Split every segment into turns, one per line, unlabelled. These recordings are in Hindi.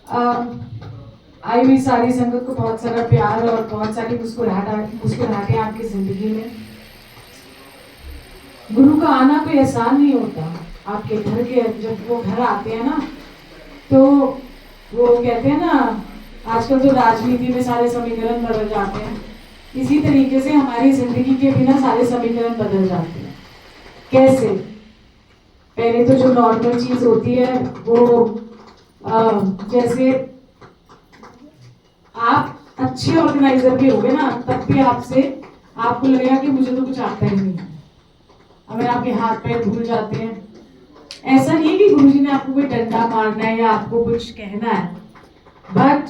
आई हुई सारी संगत को बहुत सारा प्यार और बहुत सारी मुस्कुराहटें आपकी जिंदगी में। गुरु का आना कोई एहसान नहीं होता। आपके घर के जब वो घर आते हैं ना, तो वो कहते हैं ना, आजकल तो राजनीति में सारे समीकरण बदल जाते हैं, इसी तरीके से हमारी जिंदगी के बिना सारे समीकरण बदल जाते हैं। कैसे? पहले तो जो नॉर्मल चीज होती है वो जैसे आप अच्छे ऑर्गेनाइजर भी होगे ना, तब भी आपको लगेगा कि मुझे तो कुछ आता ही नहीं है, अगर आपके हाथ पैर भूल जाते हैं। ऐसा नहीं है कि गुरुजी ने आपको कोई डंडा मारना है या आपको कुछ कहना है, बट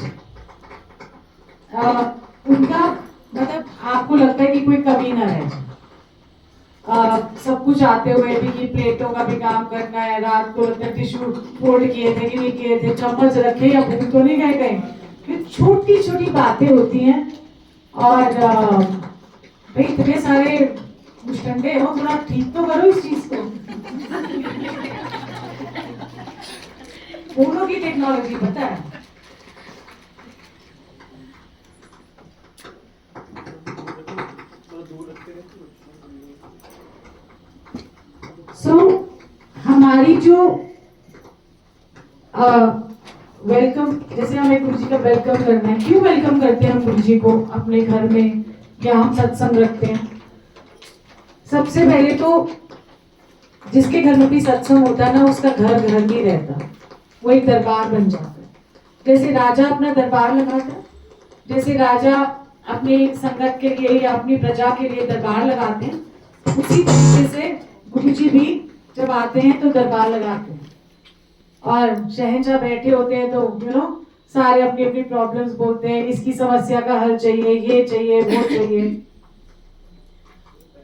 उनका मतलब आपको लगता है कि कोई कमी ना रहे। सब कुछ आते हुए भी कि प्लेटों का भी काम करना है, रात को लगता है टिश्यू फोल्ड किए थे कि नहीं किए थे, चम्मच रखे या भूल तो नहीं गए कहीं। छोटी छोटी बातें होती हैं। और भाई इतने सारे मुस्टंडे हो, थोड़ा ठीक तो करो इस चीज को। फोनों की टेक्नोलॉजी पता है, हमारी जो वेलकम, जैसे हमें गुरु जी का वेलकम करना है, क्यों वेलकम करते हैं हम गुरु जी को अपने घर में या हम सत्संग रखते हैं? सबसे पहले तो जिसके घर में भी सत्संग होता है ना, उसका घर घर नहीं रहता, वो एक दरबार बन जाता है। जैसे राजा अपना दरबार लगाता है, जैसे राजा अपनी संगत के लिए या अपनी प्रजा के लिए दरबार लगाते हैं, उसी तरीके से गुरु जी भी जब आते हैं तो दरबार लगाते हैं। और शहंशाह बैठे होते हैं तो सारे अपनी अपनी प्रॉब्लम्स बोलते हैं, इसकी समस्या का हल चाहिए, ये चाहिए, वो चाहिए।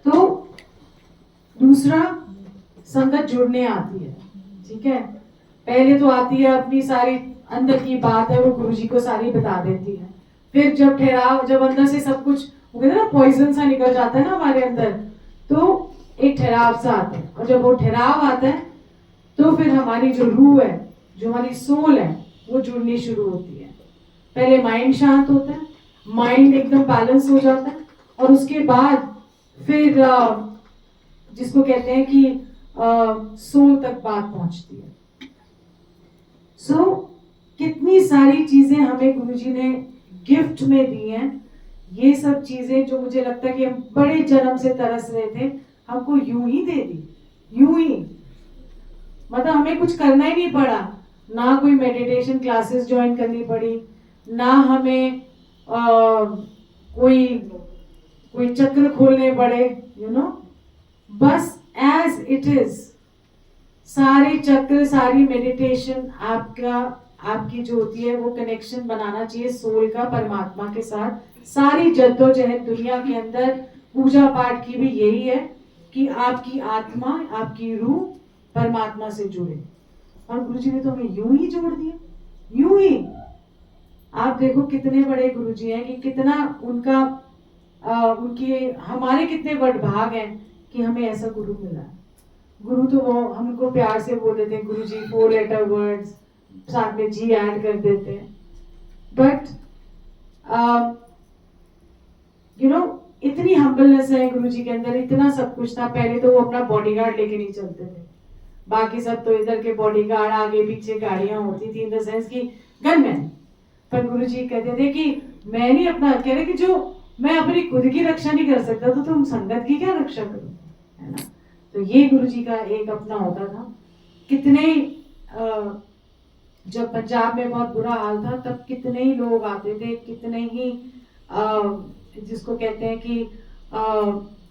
तो दूसरा, संगत जुड़ने आती है, ठीक है। पहले तो आती है, अपनी सारी अंदर की बात है वो गुरुजी को सारी बता देती है। फिर जब अंदर से सब कुछ वो कहते हैं ना, पॉइजन सा निकल जाता है ना हमारे अंदर, तो एक ठहराव सा आता है। और जब वो ठहराव आता है तो फिर हमारी जो रूह है, जो हमारी सोल है, वो जुड़नी शुरू होती है। पहले माइंड शांत होता है, माइंड एकदम बैलेंस हो जाता है, और उसके बाद फिर जिसको कहते हैं कि सोल तक बात पहुंचती है। कितनी सारी चीजें हमें गुरुजी ने गिफ्ट में दी हैं। ये सब चीजें जो मुझे लगता है कि हम बड़े जन्म से तरस रहे थे, हमको यूं ही दे दी, यूं ही। मतलब हमें कुछ करना ही नहीं पड़ा, ना कोई मेडिटेशन क्लासेस ज्वाइन करनी पड़ी, ना हमें कोई कोई चक्र खोलने पड़े, बस एज इट इज सारे चक्र, सारी मेडिटेशन आपकी जो होती है वो कनेक्शन बनाना चाहिए सोल का परमात्मा के साथ। सारी जद्दोजहद दुनिया के अंदर पूजा पाठ की भी यही है कि आपकी आत्मा, आपकी रूह परमात्मा से जुड़े। और गुरुजी ने तो हमें यूं ही जोड़ दिया, यूं ही। आप देखो कितने बड़े गुरुजी हैं कि कितना उनके हमारे कितने वडभाग हैं कि हमें ऐसा गुरु मिला है। गुरु तो वो हमको प्यार से बोल देते हैं गुरु जी, 4 लेटर वर्ड्स, साथ में जी ऐड कर देते हैं। बट इतनी हम्बलनेस है गुरु जी के अंदर, इतना सब कुछ था। पहले तो वो अपना बॉडीगार्ड लेके नहीं चलते थे, बाकी सब तो इधर के बॉडीगार्ड, आगे पीछे गाड़ियां होती थी, इन द सेंस की गनमैन। पर गुरु जी कहते थे कि मैं नहीं अपना, कह रहे कि जो मैं अपनी खुद की रक्षा नहीं कर सकता तो तुम संगत की क्या रक्षा करो, है ना। तो ये गुरु जी का एक अपना होता था। कितने जब पंजाब में बहुत बुरा हाल था, तब कितने ही लोग आते थे, कितने ही जिसको कहते हैं कि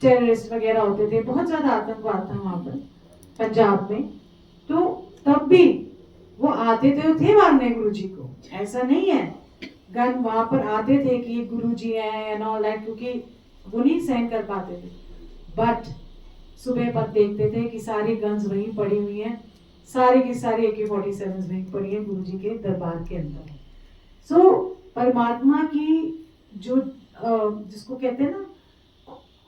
टेररिस्ट वगैरह होते थे, बहुत ज्यादा आतंकवाद था वहां पर पंजाब में। तो तब भी वो आते थे मारने गुरु जी को, ऐसा नहीं है। गन वहां पर आते थे कि गुरु जी हैं एंड ऑल दैट, क्योंकि वो नहीं सहन कर पाते थे। बट सुबह पर देखते थे कि सारी गन्स वहीं पड़ी हुई हैं, सारी की सारी AK-47 वहीं पड़ी है गुरु जी के दरबार के अंदर। परमात्मा की जो जिसको कहते हैं ना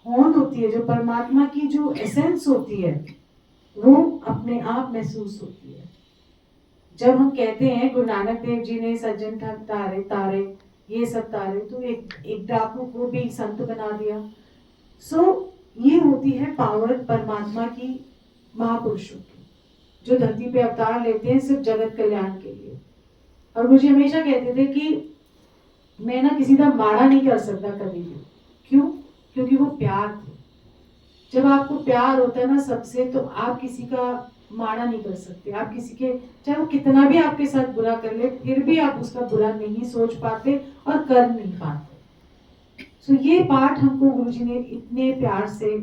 होंद होती है, जो परमात्मा की जो एसेंस होती है, वो अपने आप महसूस होती है। जब हम कहते हैं गुरु नानक देव जी ने सज्जन तारे तारे ये सब तारे, तो एक डाकू को भी संत बना दिया। ये होती है पावर परमात्मा की, महापुरुषों की, जो धरती पे अवतार लेते हैं सिर्फ जगत कल्याण के लिए। और मुझे हमेशा कहते थे कि मैं ना किसी का माड़ा नहीं कर सकता कभी भी। क्यों? क्योंकि वो प्यार थे। जब आपको प्यार होता है ना सबसे, तो आप किसी का माड़ा नहीं कर सकते। आप किसी के, चाहे वो कितना भी आपके साथ बुरा कर ले, फिर भी आप उसका बुरा नहीं सोच पाते और कर नहीं पाते। ये पाठ हमको गुरुजी ने इतने प्यार से,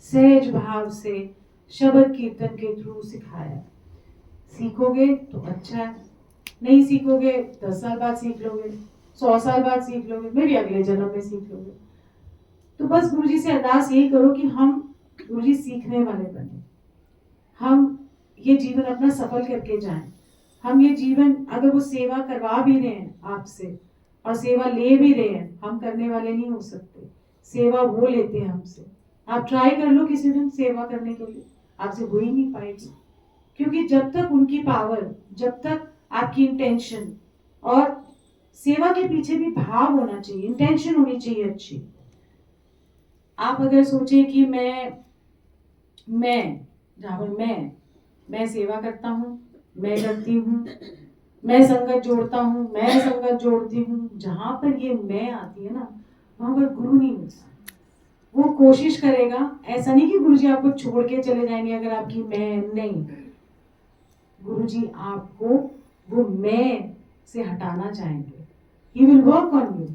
सहज भाव से, शब्द कीर्तन के थ्रू सिखाया। सीखोगे तो अच्छा है, नहीं सीखोगे 10 साल बाद सीख लोगे, 100 साल बाद सीख लोगे, मे भी अगले जन्म में सीख लोगे। तो बस गुरुजी से अरदास यही करो कि हम गुरुजी सीखने वाले बने, हम ये जीवन अपना सफल करके जाएं। हम ये जीवन, अगर वो सेवा करवा भी रहे हैं आपसे और सेवा ले भी रहे हैं, हम करने वाले नहीं हो सकते, सेवा वो लेते हैं हमसे। आप ट्राई कर लो किसी दिन सेवा करने के लिए, आपसे हो ही नहीं पाएगी। क्योंकि जब तक उनकी पावर, जब तक आपकी इंटेंशन, और सेवा के पीछे भी भाव होना चाहिए, इंटेंशन होनी चाहिए अच्छी। आप अगर सोचे कि मैं सेवा करता हूँ, मैं करती हूँ, मैं संगत जोड़ता हूँ, मैं संगत जोड़ती हूँ, जहां पर ये मैं आती है ना, वहां पर गुरु नहीं मिलता। वो कोशिश करेगा, ऐसा नहीं कि गुरुजी आपको छोड़ के चले जाएंगे अगर आपकी मैं नहीं, गुरुजी आपको वो मैं से हटाना चाहेंगे। He will work on you.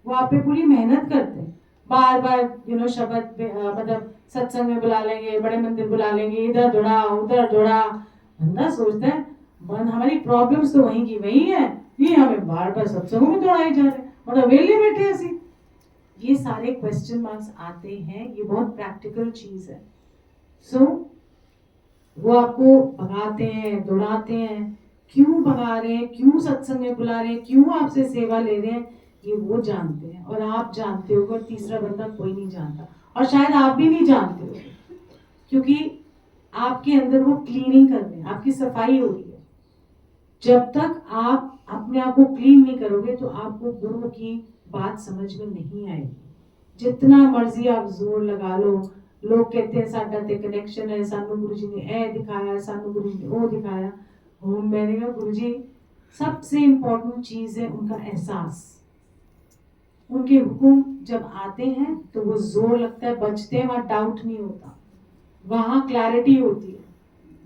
वो आप पे पूरी मेहनत करते हैं, बार बार शब्द मतलब सत्संग में बुला लेंगे, बड़े मंदिर बुला लेंगे, इधर दौड़ा उधर दौड़ा। बंदा सोचता है मन, हमारी प्रॉब्लम्स तो वहीं की वहीं है, ये हमें बार बार सत्संगों में दौड़ाए जा रहे हैं, मतलब वेले बैठे ऐसी। ये सारे क्वेश्चन मार्क्स आते हैं, ये बहुत प्रैक्टिकल चीज है। वो आपको भगाते हैं, दौड़ाते हैं, क्यों भगा रहे हैं, क्यों सत्संग में बुला रहे हैं, क्यों आपसे सेवा ले रहे हैं, ये वो जानते हैं और आप जानते हो, और तीसरा बंदा कोई नहीं जानता, और शायद आप भी नहीं जानते हो, क्योंकि आपके अंदर वो क्लीनिंग कर रहे हैं, आपकी सफाई हो रही है। जब तक आप अपने आप को क्लीन नहीं करोगे तो आपको गुरु की बात समझ में नहीं आएगी। जितना मर्जी आप जोर लगा लो, लोग कहते हैं साडा ते कनेक्शन है, सानू गुरुजी ने ए दिखाया, सानू गुरुजी ने वो दिखाया। मैंने कहा गुरुजी सबसे इंपॉर्टेंट चीज है उनका एहसास। उनके हुक्म जब आते हैं तो वो जोर लगता है, बचते हैं, वहां डाउट नहीं होता, वहां क्लैरिटी होती है।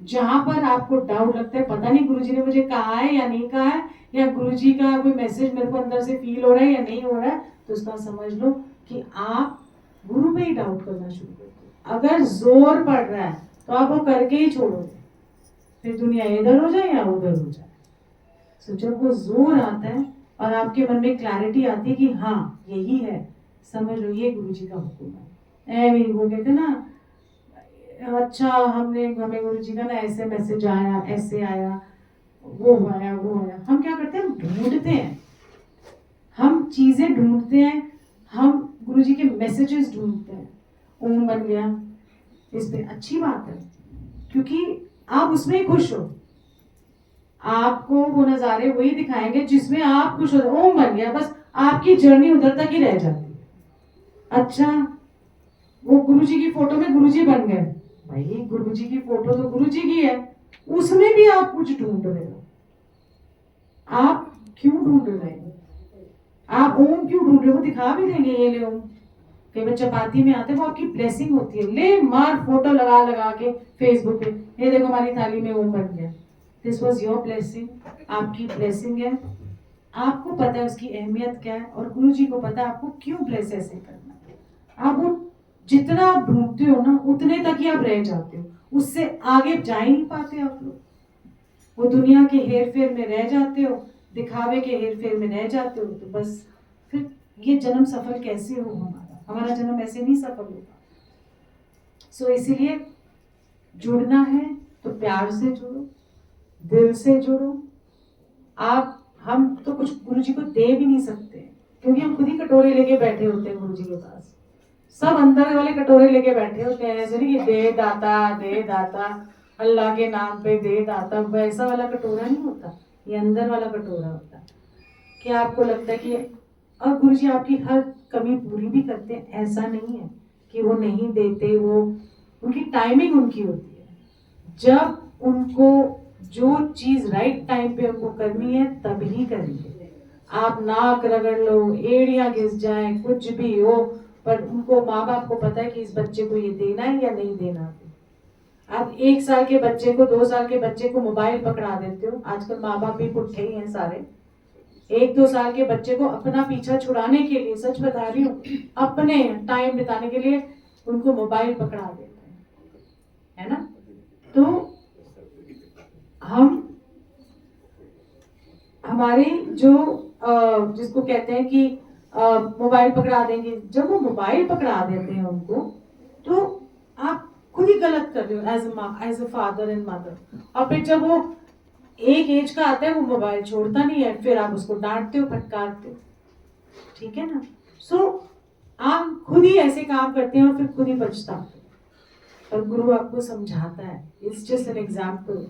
जहां पर आपको डाउट लगता है पता नहीं गुरुजी ने मुझे कहा है या नहीं कहा है, या गुरुजी का कोई मैसेज मेरे को अंदर से फील हो रहा है या नहीं हो रहा है, तो उसका समझ लो कि आप गुरु पे ही डाउट करना शुरू कर दो। अगर जोर पड़ रहा है तो आप वो करके ही छोड़ोगे, फिर दुनिया इधर हो जाए या उधर हो जाए। तो जब वो जोर आता है और आपके मन में क्लैरिटी आती है कि हाँ यही है, समझ लो ये गुरुजी का हुक्म है। वो कहते ना, अच्छा हमें गुरुजी का ना ऐसे मैसेज आया, ऐसे आया, वो आया, वो आया। हम क्या करते हैं, ढूंढते हैं, हम चीजें ढूंढते हैं, हम गुरुजी के मैसेजेस ढूंढते हैं। ओम बन गया, इसमें अच्छी बात है, क्योंकि आप उसमें ही खुश हो। आपको वो नजारे वही दिखाएंगे जिसमें आप खुश हो। ओम बन गया, बस आपकी जर्नी उधर तक ही रह जाती है। अच्छा वो गुरुजी की फोटो में गुरुजी बन गए, भाई गुरुजी की फोटो तो गुरुजी की है, उसमें भी आप कुछ ढूंढ रहे हो। आप क्यों ढूंढ रहे हो? आप ओम क्यों ढूंढ रहे हो? दिखा भी देंगे, ये ले ओम। कई बार चपाती में आते हैं, वो आपकी ब्लेसिंग होती है, ले मार फोटो लगा लगा के फेसबुक पे, ये देखो हमारी थाली में ओम बन गया। दिस वॉज योर ब्लेसिंग, आपकी ब्लेसिंग है। आपको पता है उसकी अहमियत क्या है, और गुरुजी को पता है आपको क्यों ब्लेस ऐसे करना है। आप वो जितना आप ढूंढते हो ना, उतने तक ही आप रह जाते हो, उससे आगे जा ही नहीं पाते आप लोग। वो दुनिया के हेर फेर में रह जाते हो, दिखावे के हेर फेर में रह जाते हो, तो बस फिर ये जन्म सफल कैसे हो? हमारा जन्म ऐसे नहीं सफल होगा। इसीलिए जुड़ना है तो प्यार से जुड़ो, दिल से जुड़ो। हम तो कुछ गुरुजी को दे भी नहीं सकते, क्योंकि हम खुद ही कटोरे लेके बैठे होते हैं गुरुजी के पास। सब अंदर वाले कटोरे लेके बैठे होते हैं, ऐसे नहीं कि दे दाता दे दाता। अल्लाह के नाम पे दे दाता, वैसा वाला कटोरा नहीं होता, ये अंदर वाला कटोरा होता है। क्या आपको लगता है कि और गुरु जी आपकी हर कमी पूरी भी करते हैं? ऐसा नहीं है कि वो नहीं देते, वो उनकी टाइमिंग उनकी होती है। जब उनको जो चीज राइट टाइम पे उनको करनी है तभी करेंगे। आप नाक रगड़ लो, एड़ियां घिस जाए, कुछ भी हो, पर उनको माँ बाप को पता है कि इस बच्चे को ये देना है या नहीं देना। आप 1 साल के बच्चे को, 2 साल के बच्चे को मोबाइल पकड़ा देते हो। आजकल माँ बाप भी पुट्ठे ही हैं सारे। 1-2 साल के बच्चे को अपना पीछा छुड़ाने के लिए, सच बता रही हूँ, अपने टाइम बिताने के लिए उनको मोबाइल पकड़ा देते हैं, है ना। तो हम हमारे जो जिसको कहते हैं कि मोबाइल पकड़ा देंगे, जब वो मोबाइल पकड़ा देते हैं उनको, तो आप खुद ही गलत कर रहे हो as a father and mother. और फिर जब वो एक एज का आता है वो मोबाइल छोड़ता नहीं है, फिर आप उसको डांटते हो, फटकारते हो, ठीक है ना। सो आप खुद ही ऐसे काम करते हैं और फिर खुद ही पछताते हो। और गुरु आपको समझाता है, इट्स जस्ट एन एग्जाम्पल,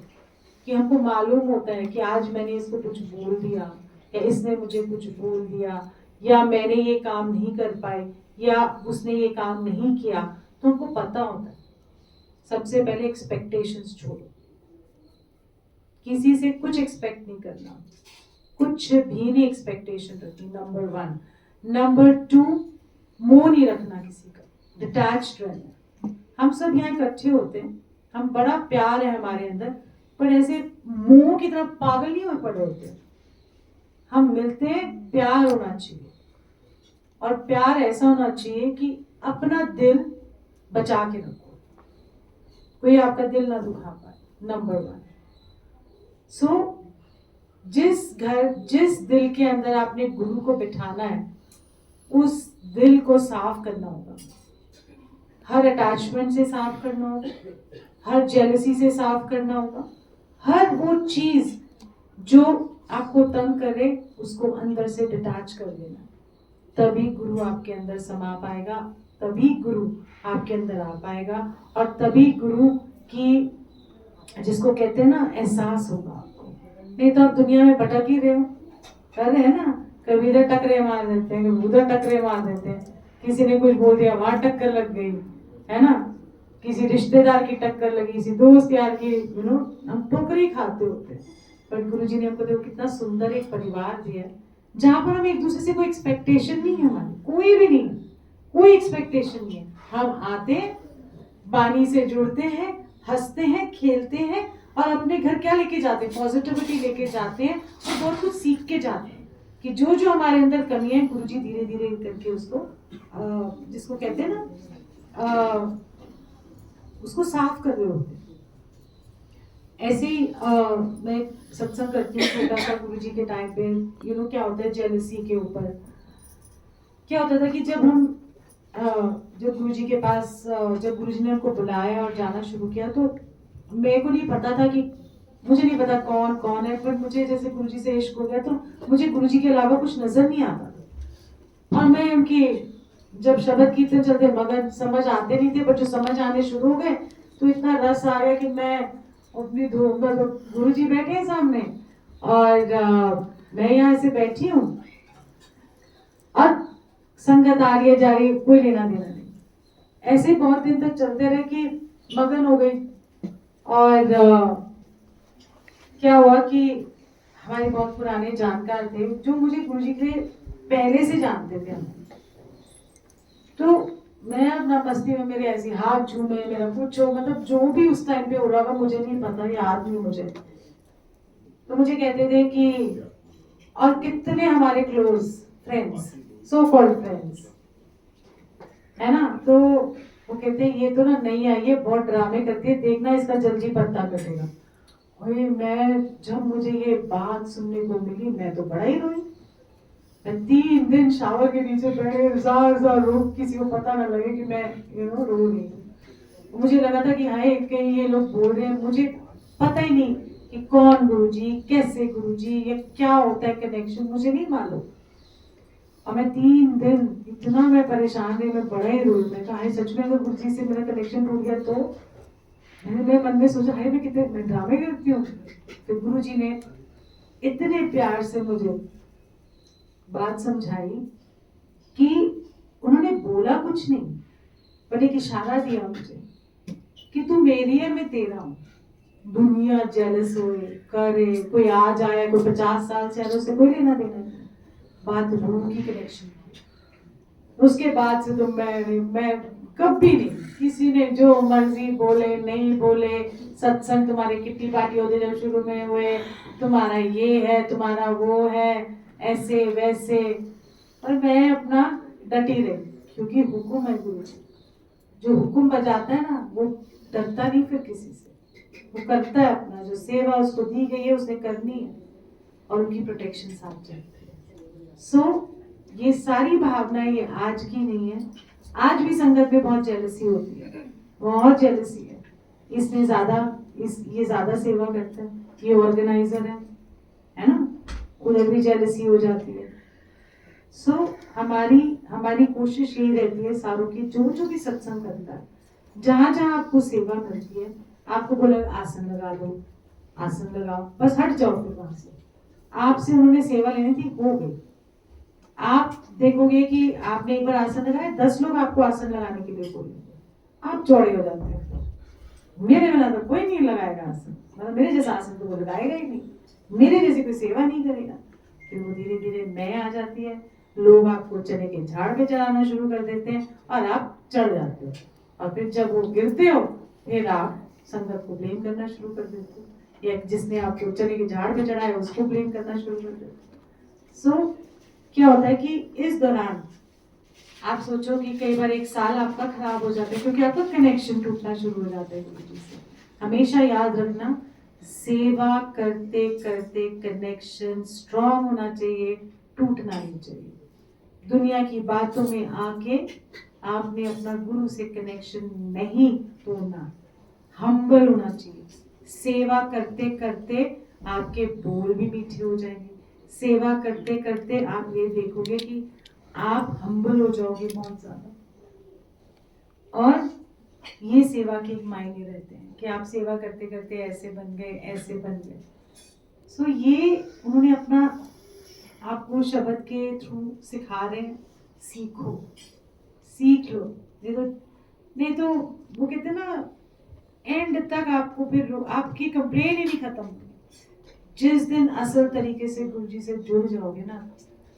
कि हमको मालूम होता है कि आज मैंने इसको कुछ बोल दिया, या इसने मुझे कुछ बोल दिया, या मैंने ये काम नहीं कर पाई, या उसने ये काम नहीं किया, तो हमको पता होता है। सबसे पहले एक्सपेक्टेशंस छोड़ो, किसी से कुछ एक्सपेक्ट नहीं करना, कुछ भी नहीं एक्सपेक्टेशन रखनी, नंबर 1। नंबर 2, मोह नहीं रखना किसी का, डिटैच्ड रहना। हम सब यहाँ इकट्ठे होते हैं, हम बड़ा प्यार है हमारे अंदर, पर ऐसे मोह की तरफ पागल नहीं हो पड़े होते। हम मिलते हैं, प्यार होना चाहिए, और प्यार ऐसा होना चाहिए कि अपना दिल बचा के रखो, कोई आपका दिल ना दुखा पाए, नंबर 1। सो जिस दिल के अंदर आपने गुरु को बिठाना है, उस दिल को साफ करना होगा। हर अटैचमेंट से साफ करना होगा, हर जेलसी से साफ करना होगा, हर वो चीज जो आपको तंग करे उसको अंदर से डिटैच कर देना। तभी गुरु आपके अंदर समा पाएगा, तभी गुरु आपके अंदर आ पाएगा, और तभी गुरु की, जिसको कहते हैं ना, एहसास होगा आपको। नहीं तो आप दुनिया में भटक ही रहे हो, कर रहे हैं ना, कभी इधर टकरे मार देते हैं, कभी उधर टकरे मार देते हैं, किसी ने कुछ बोल दिया वहां टक्कर लग गई, है ना, किसी रिश्तेदार की टक्कर लगी, किसी दोस्त यार की, हम ठोकरी खाते होते हैं। पर गुरु जी ने हमको देखो कितना सुंदर एक परिवार दिया है, जहां पर हम एक दूसरे से कोई एक्सपेक्टेशन नहीं है, हमारी कोई भी नहीं, कोई एक्सपेक्टेशन नहीं है। हम आते हैं, बानी से जुड़ते हैं, हंसते हैं, खेलते हैं, और अपने घर क्या लेके जाते हैं? पॉजिटिविटी लेके जाते हैं, और बहुत कुछ सीख के जाते हैं कि जो जो हमारे अंदर कमी है, गुरुजी धीरे धीरे करके उसको जिसको कहते हैं ना, उसको साफ कर रहे होते हैं। ऐसे ही मैं सत्संग करती हूँ छोटा सा गुरुजी के टाइम पे। क्या होता है जेलसी के ऊपर, क्या होता था कि जब गुरुजी के पास, जब गुरुजी ने उनको बुलाया और जाना शुरू किया, तो मेरे को नहीं पता था कि, मुझे नहीं पता कौन कौन है, पर मुझे जैसे गुरुजी से इश्क हो गया, तो मुझे गुरुजी के अलावा कुछ नजर नहीं आता। और मैं उनकी जब शब्द कीर्तन चलते मगन, समझ आते नहीं थे, पर जो समझ आने शुरू हो गए तो इतना रस आ गया कि मैं अपनी गुरुजी बैठे हैं सामने, और मैं यहाँ से बैठी हूँ, और संगत आ रही है जा रही है, कोई लेना देना नहीं। ऐसे बहुत दिन तक चलते रहे कि मगन हो गई। और क्या हुआ कि हमारे बहुत पुराने जानकार थे जो मुझे गुरुजी के पहले से जानते थे हम। तो मैं अपना मस्ती में, मेरे ऐसे हाथ झूमे, मेरा कुछ हो, मतलब जो भी उस टाइम पे हो रहा था मुझे नहीं पता, याद नहीं मुझे। तो मुझे कहते थे कि, और कितने हमारे close friends, so called friends, है ना, तो वो कहते हैं ये तो ना नहीं आई है, बहुत ड्रामे करती है, देखना इसका जल्दी पत्ता कटेगा। और जब मुझे ये बात सुनने को मिली, मैं तो बड़ा ही रोई। मैं 3 दिन शावर के नीचे बैठे रो, किसी को पता ना लगे कि मैं रो रही हूँ। मुझे लगा था कि हाय कहीं ये लोग बोल रहे हैं, मुझे पता ही नहीं कि कौन गुरुजी, कैसे गुरुजी, ये क्या होता है कनेक्शन, मुझे नहीं मालूम। और मैं 3 दिन इतना मैं परेशान रही, मैं बड़ा ही रोई। मैं कहा सच में अगर गुरुजी से मेरा कनेक्शन टूट गया तो मैंने मन में सोचा, हाय मैं कितने मैं ड्रामे करती हूँ। फिर गुरु जी ने इतने प्यार से मुझे बात समझाई कि उन्होंने बोला कुछ नहीं, पर एक इशारा दिया मुझे कि तू मेरी है, मैं तेरा हूँ। दुनिया जेलस होए करे, कोई आ जाए, कोई 50 साल से उससे कोई लेना देना नहीं। बात रूह की कनेक्शन की। उसके बाद से तो मैं कभी नहीं, किसी ने जो मर्जी बोले नहीं बोले, सत्संग तुम्हारे किट्टी पार्टी होते जब शुरू में हुए, तुम्हारा ये है तुम्हारा वो है, ऐसे वैसे, और मैं अपना डटी रही, क्योंकि हुक्म है गुरु जी। जो हुक्म बजाता है ना वो डरता नहीं फिर किसी से, वो करता है अपना, जो सेवा उसको दी गई है उसने करनी है, और उनकी प्रोटेक्शन साथ चलती है। सो ये सारी भावनाएं ये आज की नहीं है। आज भी संगत में बहुत जेलसी होती है, बहुत जेलसी है। इसने ज्यादा ये ज्यादा सेवा करता है, ये ऑर्गेनाइजर है ना, उधर भी जेलसी हो जाती है। सो हमारी कोशिश यही रहती है सारों की, जो भी सत्संग करता है, जहां जहां आपको सेवा मिलती है, आपको बोला आसन लगा दो, आसन लगाओ, बस हट जाओ फिर वहां से। आपसे उन्होंने सेवा लेनी थी, हो गई। आप देखोगे कि आपने एक बार आसन लगाया, 10 लोग आपको आसन लगाने के लिए बोलेंगे, आप चौड़े हो जाते हैं। मेरे बिना तो कोई नहीं लगाएगा आसन, मतलब मेरे जैसा आसन तो वो लगाएगा ही नहीं, मेरे जैसी कोई सेवा नहीं करेगा। फिर वो धीरे धीरे मैं आ जाती है, लोग आपको चने के झाड़ पे चढ़ाना शुरू कर देते हैं और आप चढ़ जाते हो, और फिर जब वो गिरते हो फिर आप संगत को ब्लेम करना शुरू कर देते हो, या जिसने आपको चने के झाड़ पे चढ़ाया उसको ब्लेम करना शुरू कर देते हो। सो क्या होता है कि इस दौरान आप सोचो कि कई बार एक साल आपका खराब हो जाता है, क्योंकि आपका कनेक्शन टूटना शुरू हो जाता है गुरु जी से। हमेशा याद रखना, सेवा करते करते कनेक्शन स्ट्रॉन्ग होना चाहिए, टूटना नहीं चाहिए। दुनिया की बातों में आके आपने अपना गुरु से कनेक्शन नहीं तोड़ना, हम्बल होना चाहिए। सेवा करते करते आपके बोल भी मीठे हो जाएंगे, सेवा करते करते आप ये देखोगे कि आप हम्बल हो जाओगे बहुत ज्यादा, और ये सेवा के एक मायने रहते हैं कि आप सेवा करते करते ऐसे बन गए, ऐसे बन गए। सो ये उन्होंने अपना आपको शब्द के थ्रू सिखा रहे हैं, सीखो, सीख लो। नहीं तो वो कहते हैं ना, एंड तक आपको फिर आपकी कंप्लेन ही नहीं खत्म होगी। जिस दिन असल तरीके से गुरु जी से जुड़ जाओगे ना,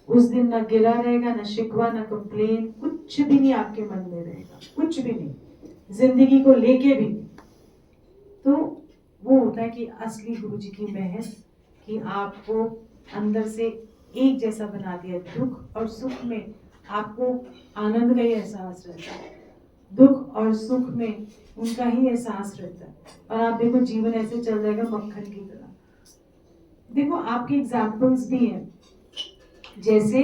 उस दिन ना गिला रहेगा, ना शिकवा, ना कंप्लेन, कुछ भी नहीं आपके मन में रहेगा, कुछ भी नहीं, जिंदगी को लेके भी। तो वो होता है कि असली गुरु जी की मेहर कि आपको अंदर से एक जैसा बना दिया। दुख और सुख में आपको आनंद का ही एहसास रहता है, दुख और सुख में उनका ही एहसास रहता है, और आप देखो जीवन ऐसे चल जाएगा मक्खन की तरह। देखो आपके एग्जाम्पल्स भी हैं, जैसे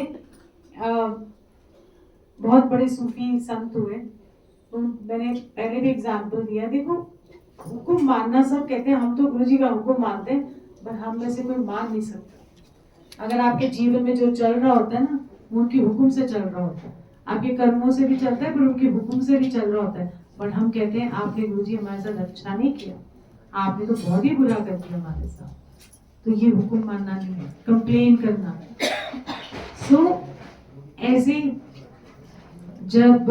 बहुत बड़े सूफी संत हुए, तो मैंने पहले भी एग्जाम्पल दिया। देखो हुक्म मानना, सब कहते हैं हम तो गुरु जी का हुक्म मानते हैं, पर हम में से कोई मान नहीं सकता। अगर आपके जीवन में जो चल रहा होता है ना, वो उनके हुक्म से चल रहा होता है, आपके कर्मों से भी चलता है पर उनके हुक्म से भी चल रहा होता है। पर हम कहते हैं आपने गुरु जी हमारे साथ अच्छा नहीं किया, आपने तो बहुत ही बुरा कर दिया हमारे साथ। तो ये हुक्म मानना नहीं है, कंप्लेन करना। सो ऐसे जब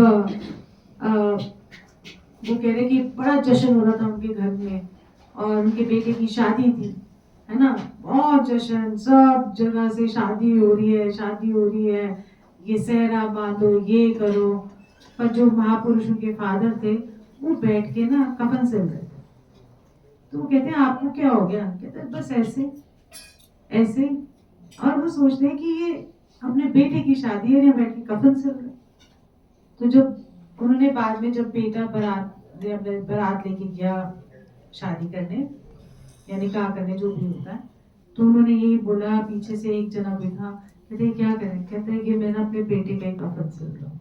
वो कह रहे कि बड़ा जश्न हो रहा था उनके घर में, और उनके बेटे की शादी थी, है ना, बहुत जश्न, सब जगह से शादी हो रही है, शादी हो रही है, ये सहरा बांधो, ये करो। पर जो महापुरुष उनके फादर थे वो बैठ के ना कफन सिल रहे थे। तो वो कहते हैं आपको क्या हो गया? कहते हैं बस ऐसे ऐसे। और वो सोचते हैं कि ये अपने बेटे की शादी है, बैठ के कफन सिल रहे। तो जब उन्होंने बाद में, जब बेटा बारात लेके गया शादी करने या निकाह करने, जो भी होता है, तो उन्होंने यही बोला, पीछे से एक जना बैठा, कहते क्या करें? कहते हैं कि मैं ना अपने बेटे का ही कफन सिल रहा हूँ।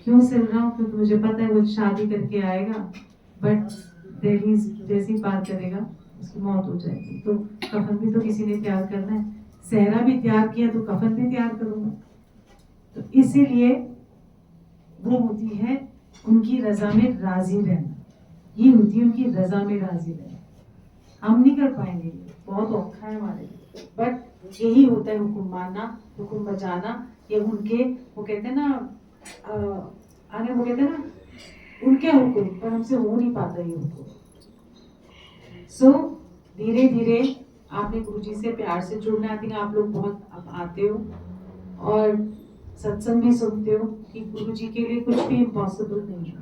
क्यों सिल रहा हूँ? क्योंकि मुझे पता है वो शादी करके आएगा, बट दहलीज जैसी बात करेगा उसकी मौत हो जाएगी, तो कफन भी तो किसी ने तैयार करना है, सहरा भी तैयार किया तो कफन भी तैयार करूंगा। तो इसीलिए वो होती है उनकी रजा में राजी रहना। ये होती है उनकी रजा में राजी रहे। हम नहीं कर पाएंगे, ये बहुत औखा है हमारे लिए, बट यही होता है हुक्म मानना, हुक्म बजाना। ये उनके वो कहते हैं ना आने वो कहते हैं ना उनके हुक्म पर हमसे हो नहीं पाता ये हुक्म। सो धीरे धीरे आपने गुरुजी से प्यार से जुड़ना। आई थिंक आप लोग बहुत अब आते हो और सत्संग भी सुनते हो कि गुरुजी के लिए कुछ भी इम्पॉसिबल नहीं है,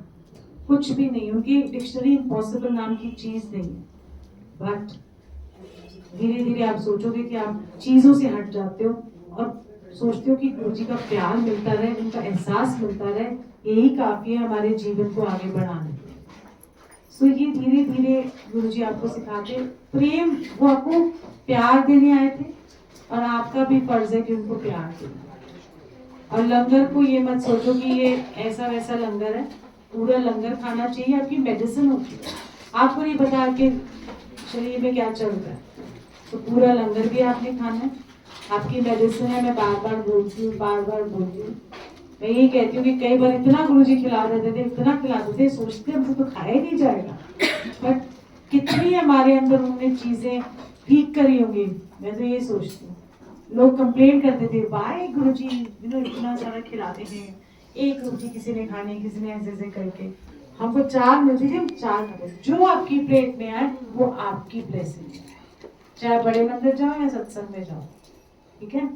कुछ भी नहीं। उनकी डिक्शनरी इम्पॉसिबल नाम की चीज नहीं है। बट धीरे धीरे आप सोचोगे कि आप चीजों से हट जाते हो और सोचते हो कि गुरुजी का प्यार मिलता रहे, उनका एहसास मिलता रहे, यही काफी है हमारे जीवन को आगे बढ़ाने के लिए। सो ये धीरे धीरे गुरुजी आपको सिखाते प्रेम। वो आपको प्यार देने आए थे और आपका भी फर्ज है कि उनको प्यार देना। और लंगर को ये मत सोचो कि ये ऐसा वैसा लंगर है, पूरा लंगर खाना चाहिए, आपकी मेडिसिन होती है। आपको नहीं पता आपके शरीर में क्या चल रहा है, तो पूरा लंगर भी आपने खाना है, आपकी मेडिसिन है। मैं बार बार बोलती हूँ, बार बार बोलती हूँ। मैं यही कहती हूँ कि कई बार इतना गुरुजी खिला देते थे, इतना खिलाते थे, सोचते हमसे तो खाया ही नहीं जाएगा, बट कितनी हमारे अंदर उन्होंने चीजें ठीक करी होंगी। मैं तो ये सोचती हूँ। लोग कंप्लेन करते थे, वाई गुरुजी इतना सारा खिलाते हैं, एक रोटी किसी ने खानी, किसी ने ऐसे ऐसे करके। हमको 4 मिलती थी, हम 4 खाते। जो आपकी प्लेट में आए वो आपकी ब्लेसिंग है, चाहे बड़े मंदिर जाओ या सत्संग में जाओ, ठीक है।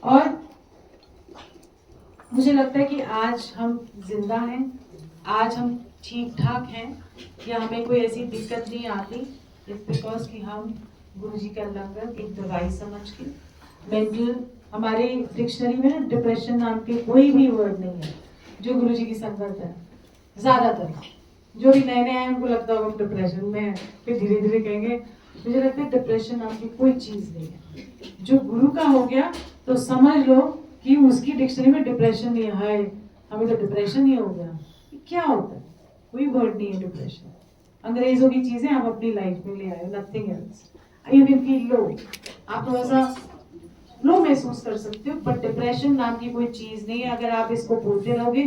और मुझे लगता है कि आज हम जिंदा हैं, आज हम ठीक ठाक हैं, या हमें कोई ऐसी दिक्कत नहीं आती, इट्स बिकॉज कि हम गुरुजी का लंगर एक दवाई समझ के मेंटल, हमारे डिक्शनरी में ना डिप्रेशन नाम के कोई भी वर्ड नहीं है जो गुरुजी की संगत है। ज्यादातर जो भी नए नए आए उनको लगता होगा हम डिप्रेशन में है, फिर धीरे धीरे कहेंगे। मुझे लगता है डिप्रेशन नाम की कोई चीज नहीं है। जो गुरु का हो गया तो समझ लो कि उसकी डिक्शनरी में डिप्रेशन नहीं है। हमें तो डिप्रेशन ही हो गया, क्या होता है? कोई वर्ड नहीं है डिप्रेशन। अंग्रेजों की चीजें आप अपनी लाइफ में ले आए, nothing else. You can feel low, आप थोड़ा सा लो महसूस कर सकते हो, बट डिप्रेशन नाम की कोई चीज नहीं है। अगर आप इसको बोलते रहोगे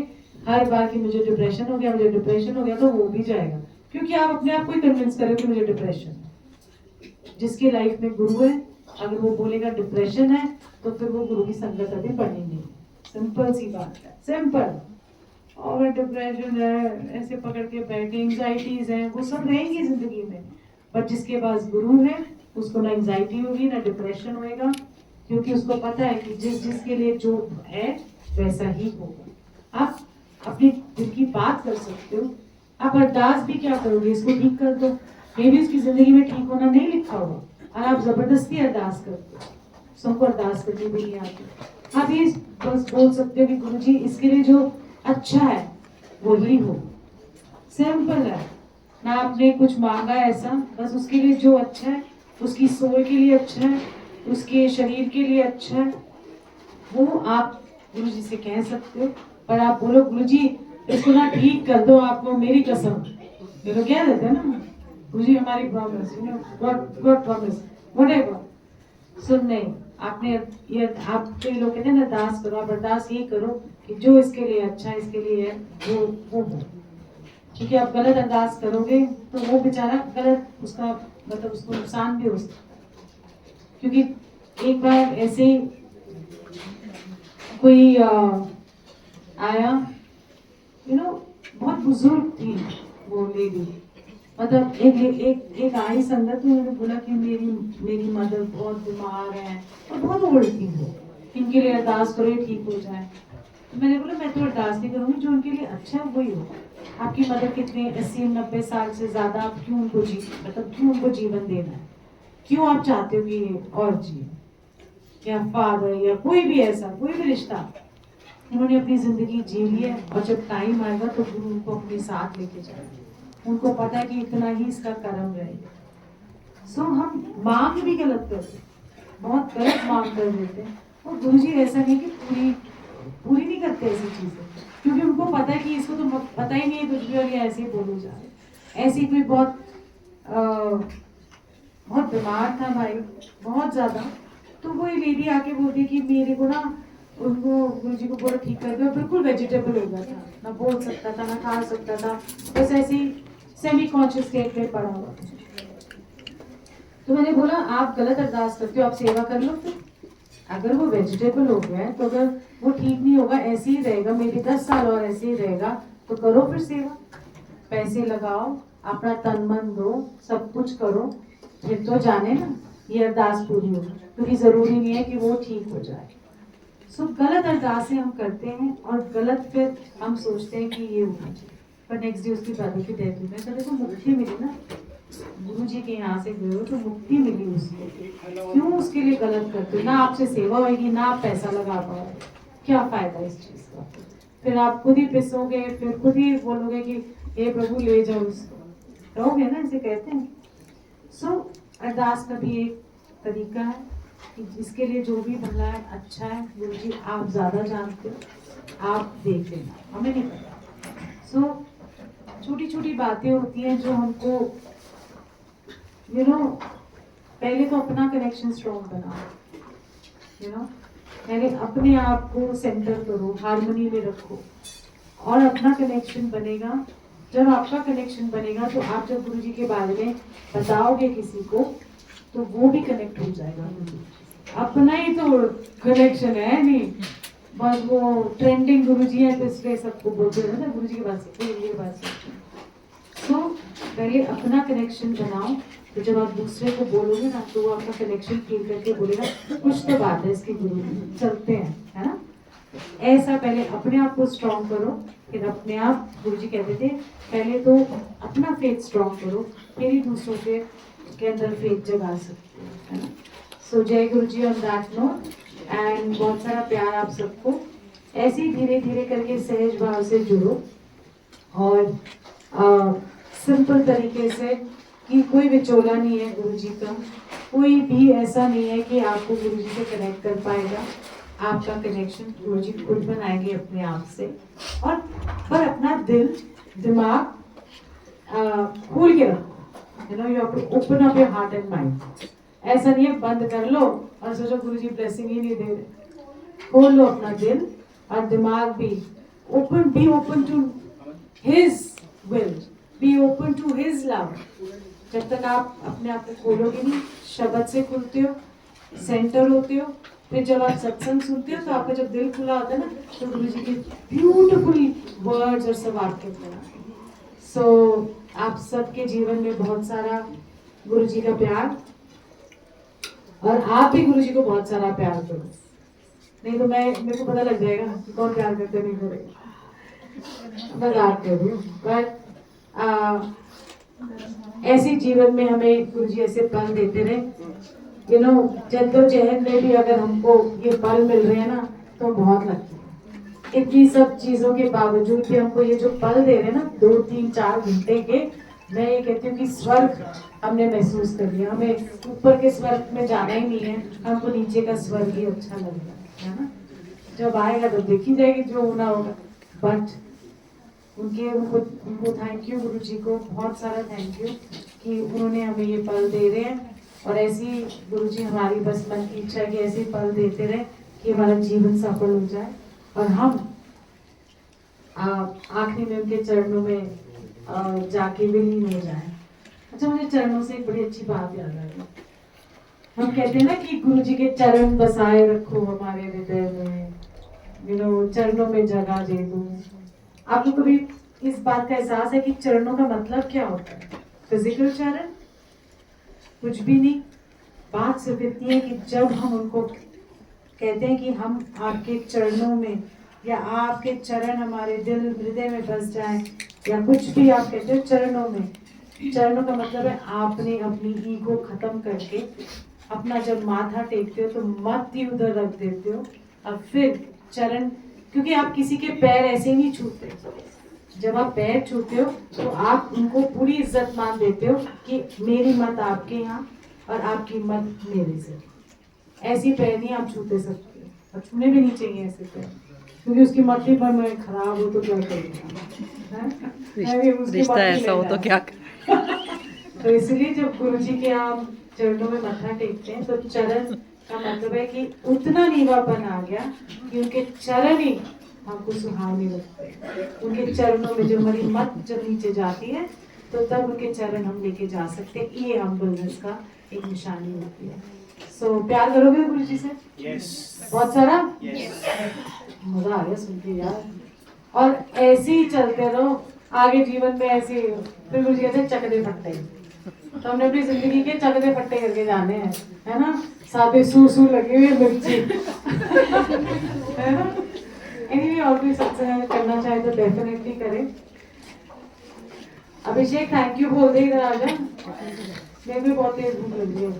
हर बार कि मुझे डिप्रेशन हो गया, मुझे डिप्रेशन हो गया, तो हो भी जाएगा, क्योंकि आप अपने आप को ही कन्विंस करोगे कि मुझे डिप्रेशन है। जिसकी लाइफ में गुरु है, अगर वो बोलेगा डिप्रेशन है, तो फिर वो गुरु की संगत अभी पढ़नी नहीं। सिंपल सी बात है, सिंपल। और डिप्रेशन है, ऐसे पकड़ के बैठे, एंजाइटीज है, वो सब रहेंगी जिंदगी में। बट जिसके पास गुरु है उसको ना एंजाइटी होगी ना डिप्रेशन होएगा, क्योंकि उसको पता है कि जिसके लिए जो है वैसा ही होगा। आप अपनी दिल की बात कर सकते हो। आप अरदास भी क्या करोगे, इसको ठीक कर दो, मे भी उसकी जिंदगी में ठीक होना नहीं लिखा होगा, और आप जबरदस्ती अरदास करते हो। सबको अरदास करनी भी नहीं आती। आप ये बस बोल सकते हो कि गुरुजी इसके लिए जो अच्छा है वही हो। सिंपल है ना, आपने कुछ मांगा ऐसा, बस उसके लिए जो अच्छा है, उसकी सोल के लिए अच्छा है, उसके शरीर के लिए अच्छा है, वो आप गुरुजी से कह सकते हो। पर आप बोलो गुरुजी इसको ना ठीक कर दो, आपको मेरी कसम, ये लोग कह देते हैं ना, गुरुजी हमारी प्रॉमिस, गॉड प्रॉमिस व्हाटएवर। सुन नहीं, आपने ये आप कई लोग कहते हैं ना अरदास करो, आप अरदास ये करो कि जो इसके लिए अच्छा है, इसके लिए है, वो हो। क्योंकि आप गलत अरदास करोगे तो वो बेचारा गलत, उसका मतलब उसको नुकसान भी हो सकता है। क्योंकि एक बार ऐसे ही कोई आया, बहुत बुजुर्ग थी वो लेडी, मतलब एक आई संगत में, उन्होंने बोला कि मेरी मदर बहुत बीमार है और बहुत ओल्ड थी वो, इनके लिए अरदास करो ये ठीक हो जाए। तो मैंने बोला मैं तो अरदास नहीं करूंगी, जो उनके लिए अच्छा है वही हो। आपकी मदर कितने 80-90 साल से ज्यादा, आप क्यों उनको क्यों उनको जीवन देना है? क्यों आप चाहते हो कि ये और जिए? या फादर या कोई भी ऐसा कोई भी रिश्ता, उन्होंने अपनी जिंदगी जी ली है, और जब टाइम आएगा तो गुरु उनको अपने साथ लेके जाएगा। उनको पता है कि इतना ही इसका कर्म रहेगा। सो हम मांग भी गलत करते, बहुत गलत मांग कर देते हैं। और गुरुजी ऐसा नहीं कि पूरी नहीं करते ऐसी चीजें, क्योंकि उनको पता है कि इसको तो पता ही नहीं है कुछ भी, और ये ऐसे ही बोले जा रहे। ऐसी कोई बहुत बीमार था भाई, बहुत ज्यादा, तो वो लेडी आके बोलती कि मेरे को ना, उनको गुरुजी को बोला ठीक कर दो, बिल्कुल वेजिटेबल हो गया था, ना बोल सकता था ना खा सकता था, बस ऐसे ही सेमी कॉन्शियस स्टेट में पड़ा हुआ था। तो मैंने बोला आप गलत अरदास करते हो, आप सेवा कर लो। तो अगर वो वेजिटेबल हो गया है तो अगर वो ठीक नहीं होगा, ऐसे ही रहेगा, मे बी 10 साल और ऐसे ही रहेगा, तो करो फिर सेवा, पैसे लगाओ, अपना तन मन दो, सब कुछ करो, फिर तो जाने ना ये अरदास पूरी होगी, क्योंकि जरूरी नहीं है कि वो ठीक हो जाए। सो गलत अरदासें हम करते हैं और गलत फिर हम सोचते हैं कि ये होना चाहिए, पर नेक्स्ट डे उसकी दादी की डेथ हुई। मैं कहते तो मुक्ति मिली ना, गुरु जी के यहाँ से गए हो तो मुक्ति मिली उसको, क्यों उसके लिए गलत करते हो? ना आपसे सेवा होगी, ना आप पैसा लगा पाओगे, क्या फायदा इस चीज का? फिर आप खुद ही पिसोगे, फिर खुद ही बोलोगे कि हे प्रभु ले जाओ उसको, रहोगे ना, ऐसे कहते हैं। सो अरदास का भी एक तरीका है कि जिसके लिए जो भी भला है, अच्छा है, गुरु जी आप ज्यादा जानते हो, आप देख लेना, हमें नहीं पता। सो छोटी छोटी बातें होती हैं जो हमको पहले तो अपना कनेक्शन स्ट्रॉन्ग बनाओ, पहले अपने आप को सेंटर करो, हार्मनी में रखो, और अपना कनेक्शन बनेगा। जब आपका कनेक्शन बनेगा तो आप जब गुरु जी के बारे में बताओगे किसी को, तो वो भी कनेक्ट हो जाएगा। अपना ही तो कनेक्शन है नहीं, बस वो ट्रेंडिंग गुरु जी है तो इसलिए सबको बोलते रहते हैं गुरु जी के पास ये बात। तो पहले अपना कनेक्शन बनाओ, तो जब आप दूसरे को बोलोगे ना तो वो आपका कनेक्शन फील करके बोलेगा कुछ तो बात है इसके गुरु में, चलते हैं, है ना। ऐसा पहले अपने आप को स्ट्रॉन्ग करो, फिर अपने आप, गुरु जी कहते थे पहले तो अपना फेथ स्ट्रॉन्ग करो, फिर ही दूसरों के अंदर फेथ जगा सकते हो, है ना। सो जय गुरु जी ऑन दैट नोट, एंड बहुत सारा प्यार आप सबको। ऐसे ही धीरे धीरे करके सहज भाव से जुड़ो, और सिंपल तरीके से, कि कोई विचोला नहीं है गुरु जी का, कोई भी ऐसा नहीं है कि आपको गुरु जी से कनेक्ट कर पाएगा। आपका कनेक्शन गुरु जी खुद बनाएंगे अपने आप से, और पर अपना दिल दिमाग खोल के रखो, you have to open up your heart and mind. ऐसा नहीं है बंद कर लो और सोचो गुरु जी ब्लेसिंग ही नहीं दे रहे। खोल लो अपना दिल और दिमाग भी, be open to his will, be open to his love. जब तक आप अपने आप को खोलोगे नहीं, शब्द से खुलते हो, सेंटर होते हो, फिर जब आप सत्संग सुनते हो तो आपका जब दिल खुला होता है ना, तो गुरु जी के ब्यूटीफुल वर्ड्स और सब आपके सो आप सबके जीवन में बहुत सारा गुरु जी का प्यार, और आप भी गुरु जी को बहुत सारा प्यार करो, नहीं तो मेरे को पता लग जाएगा कि कौन प्यार करते नहीं करेगा। मजाक कर रही हूँ, बट ऐसे जीवन में हमें गुरु जी ऐसे पल देते रहे, जद्दोजहद में भी अगर हमको ये पल मिल रहे हैं ना तो बहुत लगता है। इतनी सब चीजों के बावजूद भी हमको ये जो पल दे रहे हैं ना 2-3-4 घंटे के, मैं ये कहती हूँ कि स्वर्ग हमने महसूस कर लिया। हमें ऊपर के स्वर्ग में जाना ही नहीं है, हमको नीचे का स्वर्ग ही अच्छा लग रहा है ना। जब आएगा तो देखी जाएगी जो होना होगा, बट उनको थैंक यू, गुरु जी को बहुत सारा थैंक यू कि उन्होंने हमें ये पल दे रहे हैं। और ऐसी गुरु जी हमारी बस मन की इच्छा है कि ऐसे पल देते रहे कि हमारा जीवन सफल हो जाए, और हम आखिरी में उनके चरणों में जाके विलीन हो जाए। अच्छा, मुझे चरणों से एक बड़ी अच्छी बात याद आ गई। हम कहते हैं ना कि गुरु जी के चरण बसाए रखो हमारे हृदय में, चरणों में जगह दे दो। आपको कभी इस बात का एहसास है कि चरणों का मतलब क्या होता है? फिजिकल चरण कुछ भी नहीं, बात सिर्फ इतनी है कि जब हम उनको कहते हैं कि हम आपके चरणों में, या आपके चरण हमारे दिल हृदय में बस जाए, या कुछ भी आप कहते हो चरणों में, चरणों का मतलब है आपने अपनी ईगो खत्म करके अपना जब माथा टेकते हो तो मत ही उधर रख देते हो, और फिर चरण, क्योंकि आप किसी के पैर ऐसे ही नहीं छूते। जब आप पैर छूते हो तो आप उनको पूरी इज्जत मान देते हो कि मेरी मत आपके यहाँ और आपकी मत मेरे से। ऐसी पैर नहीं आप छूते सकते, और छूने भी नहीं चाहिए ऐसे पैर, क्योंकि उसकी मट्टी पर मैं खराब हो तो क्या करूँगा,
रिश्ता ऐसा हो तो क्या
तो इसलिए जब गुरु जी के आप चरणों में मत्था टेकते हैं तो चरण का मतलब है कि उतना नीवापन आ गया कि उनके चरण ही हमको सुहावने लगते हैं। उनके चरणों में जो हमारी मत जब नीचे जाती है तो तब उनके चरण हम लेके जा सकते हैं। ये हम्बलनेस का एक निशानी होती है। सो प्यार करोगे गुरु जी से? बहुत सारा? मजा आ गया सुन के यार। और ऐसे ही चलते रहो आगे जीवन में, ऐसे ही। फिर गुरु जी कहते हैं चकदे फट्टे, तो हमने अपनी जिंदगी के चकदे फट्टे करके जाने हैं, है ना? साथे सू लगे हुए मिर्ची है ना? एनीवे, और कोई सत्संग करना चाहे तो डेफिनेटली करें। अभिषेक थैंक यू बोल दे, इधर आ जा। मेरे भी बहुत तेज भूख लग रही है।